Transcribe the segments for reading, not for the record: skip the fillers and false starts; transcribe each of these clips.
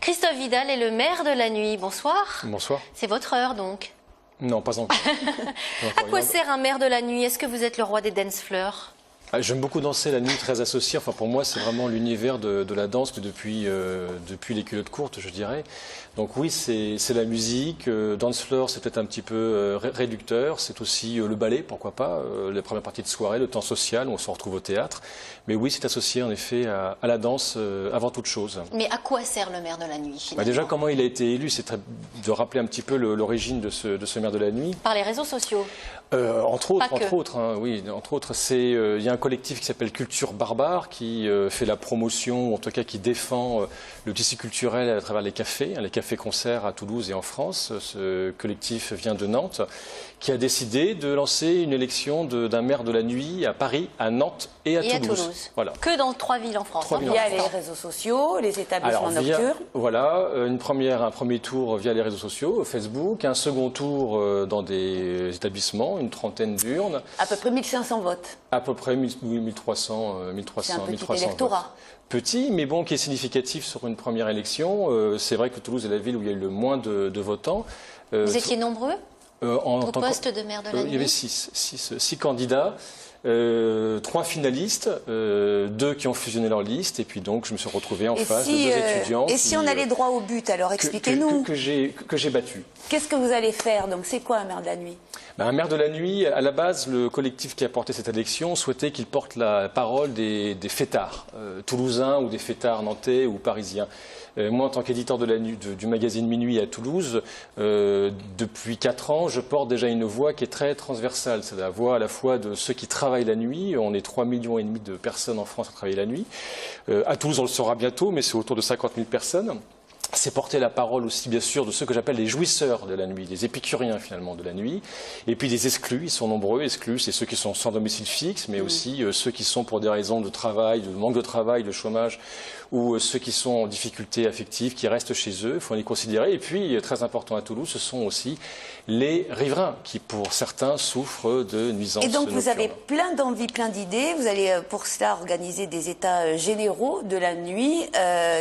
Christophe Vidal est le maire de la nuit. Bonsoir. Bonsoir. C'est votre heure donc. Non, pas encore. À quoi sert un maire de la nuit? Est-ce que vous êtes le roi des dance floors? J'aime beaucoup danser la nuit, très associé. Enfin, pour moi, c'est vraiment l'univers de la danse, mais depuis les culottes courtes, je dirais. Donc oui, c'est la musique. Dance floor, c'est peut-être un petit peu réducteur. C'est aussi le ballet, pourquoi pas. La première partie de soirée, le temps social, où on se retrouve au théâtre. Mais oui, c'est associé en effet à la danse avant toute chose. Mais à quoi sert le maire de la nuit finalement? Déjà, comment il a été élu, c'est de rappeler un petit peu l'origine de ce maire de la nuit. Par les réseaux sociaux. Entre autres, il y a un collectif qui s'appelle Culture Barbare qui fait la promotion, ou en tout cas qui défend le tissu culturel à travers les cafés-concerts à Toulouse et en France. Ce collectif vient de Nantes, qui a décidé de lancer une élection d'un maire de la nuit à Paris, à Nantes et à Toulouse. Voilà. Que dans 3 villes en France. Il y a les réseaux sociaux, les établissements nocturnes. Voilà, un premier tour via les réseaux sociaux, Facebook, un second tour dans des établissements, une trentaine d'urnes. À peu près 1500 votes. À peu près 1300. C'est un petit électorat. Petit, mais bon, qui est significatif sur une première élection. C'est vrai que Toulouse est la ville où il y a eu le moins de votants. Vous étiez nombreux au poste de maire de la nuit? Il y avait six candidats. 3 finalistes, 2 qui ont fusionné leur liste, et puis donc je me suis retrouvé en face de 2 étudiants. Et si on allait droit au but, alors expliquez-nous. Que j'ai battu. Qu'est-ce que vous allez faire? Donc c'est quoi un maire de la nuit? Un maire de la nuit, à la base, le collectif qui a porté cette élection souhaitait qu'il porte la parole des fêtards toulousains ou des fêtards nantais ou parisiens. Moi, en tant qu'éditeur du magazine Minuit à Toulouse, depuis 4 ans, je porte déjà une voix qui est très transversale. C'est la voix à la fois de ceux qui travaillent la nuit. On est 3,5 millions de personnes en France à travailler la nuit. À Toulouse, on le saura bientôt, mais c'est autour de 50 000 personnes. C'est porter la parole aussi, bien sûr, de ceux que j'appelle les jouisseurs de la nuit, des épicuriens finalement de la nuit, et puis des exclus, ils sont nombreux. Exclus, c'est ceux qui sont sans domicile fixe, mais aussi ceux qui sont pour des raisons de travail, de manque de travail, de chômage, ou ceux qui sont en difficulté affective, qui restent chez eux, il faut les considérer. Et puis, très important à Toulouse, ce sont aussi les riverains, qui pour certains souffrent de nuisances nocturnes. Et donc vous avez plein d'envies, plein d'idées, vous allez pour cela organiser des états généraux de la nuit.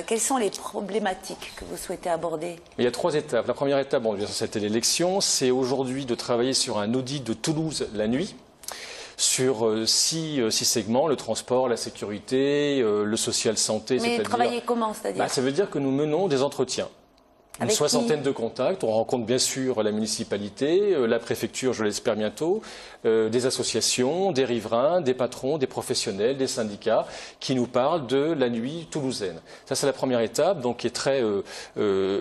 Quelles sont les problématiques que vous souhaitez aborder? Il y a 3 étapes. La première étape, bien sûr, c'était l'élection. C'est aujourd'hui de travailler sur un audit de Toulouse la nuit, sur 6 segments: le transport, la sécurité, le social santé. Mais travailler comment, c'est-à-dire? Ça veut dire que nous menons des entretiens. Une Avec soixantaine de contacts. On rencontre bien sûr la municipalité, la préfecture, je l'espère bientôt, des associations, des riverains, des patrons, des professionnels, des syndicats qui nous parlent de la nuit toulousaine. Ça, c'est la première étape, donc qui est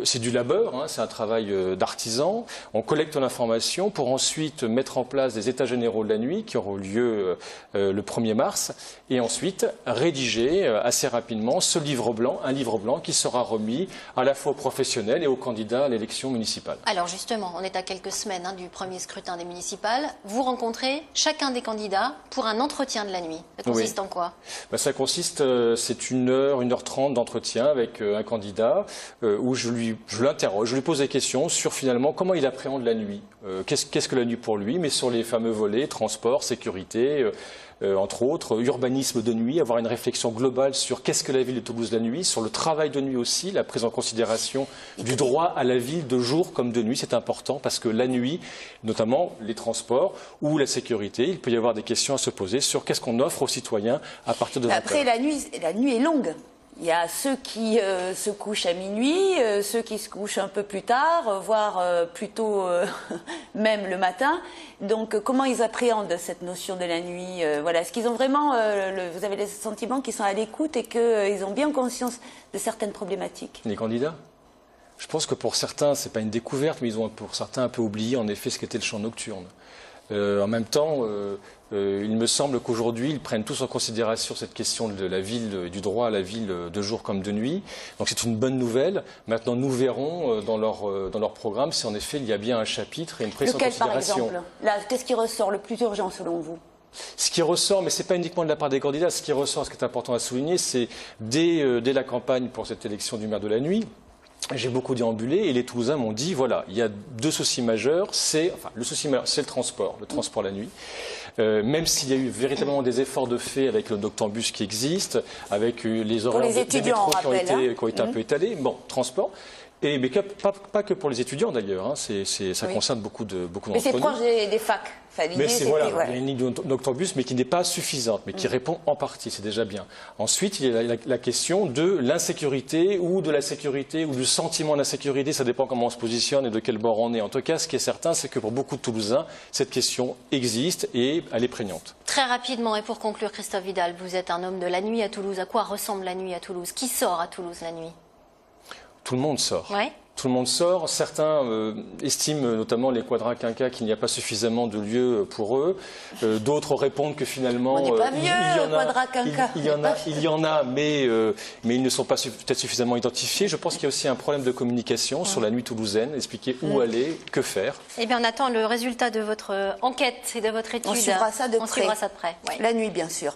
c'est du labeur, c'est un travail d'artisan. On collecte l'information pour ensuite mettre en place des états généraux de la nuit qui auront lieu le 1er mars, et ensuite rédiger assez rapidement un livre blanc qui sera remis à la fois aux professionnels et aux candidats à l'élection municipale. Alors justement, on est à quelques semaines du premier scrutin des municipales. Vous rencontrez chacun des candidats pour un entretien de la nuit. Ça consiste en quoi? Ça consiste, c'est 1h30 d'entretien avec un candidat où je l'interroge, je lui pose des questions sur finalement comment il appréhende la nuit. Qu'est-ce que la nuit pour lui, mais sur les fameux volets, transport, sécurité, entre autres, urbanisme de nuit, avoir une réflexion globale sur qu'est-ce que la ville de Toulouse la nuit, sur le travail de nuit aussi, la prise en considération du droit à la ville de jour comme de nuit. C'est important parce que la nuit, notamment les transports ou la sécurité, il peut y avoir des questions à se poser sur qu'est-ce qu'on offre aux citoyens à partir de 20 heures. Après, la nuit est longue. Il y a ceux qui se couchent à minuit, ceux qui se couchent un peu plus tard, voire plutôt même le matin. Donc comment ils appréhendent cette notion de la nuit? Voilà. Est-ce qu'ils ont vraiment, vous avez le sentiment qu'ils sont à l'écoute et qu'ils ont bien conscience de certaines problématiques? Les candidats? Je pense que pour certains, ce n'est pas une découverte, mais ils ont pour certains un peu oublié en effet ce qu'était le chant nocturne. En même temps, il me semble qu'aujourd'hui, ils prennent tous en considération cette question de la ville, du droit à la ville de jour comme de nuit. Donc c'est une bonne nouvelle. Maintenant, nous verrons dans leur programme si en effet il y a bien un chapitre et une prise en considération. Lequel, par exemple? Qu'est-ce qui ressort le plus urgent selon vous? Ce qui ressort, mais ce n'est pas uniquement de la part des candidats, ce qui ressort, ce qui est important à souligner, c'est dès la campagne pour cette élection du maire de la nuit, j'ai beaucoup déambulé et les Toulousains m'ont dit, voilà, il y a 2 soucis majeurs. Le souci majeur, c'est le transport la nuit. même s'il y a eu véritablement des efforts de fait avec le Noctambus qui existe, avec les horaires des métros qui ont été un peu étalés, bon, transport. Mais pas que pour les étudiants d'ailleurs, hein. Ça concerne beaucoup d'entre nous. Mais c'est proche des facs. Enfin, mais il y a une ligne Noctambus, mais qui n'est pas suffisante, mais qui répond en partie, c'est déjà bien. Ensuite, il y a la question de l'insécurité ou de la sécurité ou du sentiment d'insécurité, ça dépend comment on se positionne et de quel bord on est. En tout cas, ce qui est certain, c'est que pour beaucoup de Toulousains, cette question existe et elle est prégnante. Très rapidement, et pour conclure, Christophe Vidal, vous êtes un homme de la nuit à Toulouse. À quoi ressemble la nuit à Toulouse? Qui sort à Toulouse la nuit? Tout le monde sort. Ouais. Tout le monde sort. Certains estiment, notamment les quadra-quinquas, qu'il n'y a pas suffisamment de lieux pour eux. D'autres répondent que finalement... On n'est pas vieux, quadra-quinquas. Il y en a, mais ils ne sont pas peut-être suffisamment identifiés. Je pense qu'il y a aussi un problème de communication sur la nuit toulousaine, expliquer où aller, que faire. Eh bien, on attend le résultat de votre enquête et de votre étude. On suivra ça de près. Ouais. La nuit, bien sûr.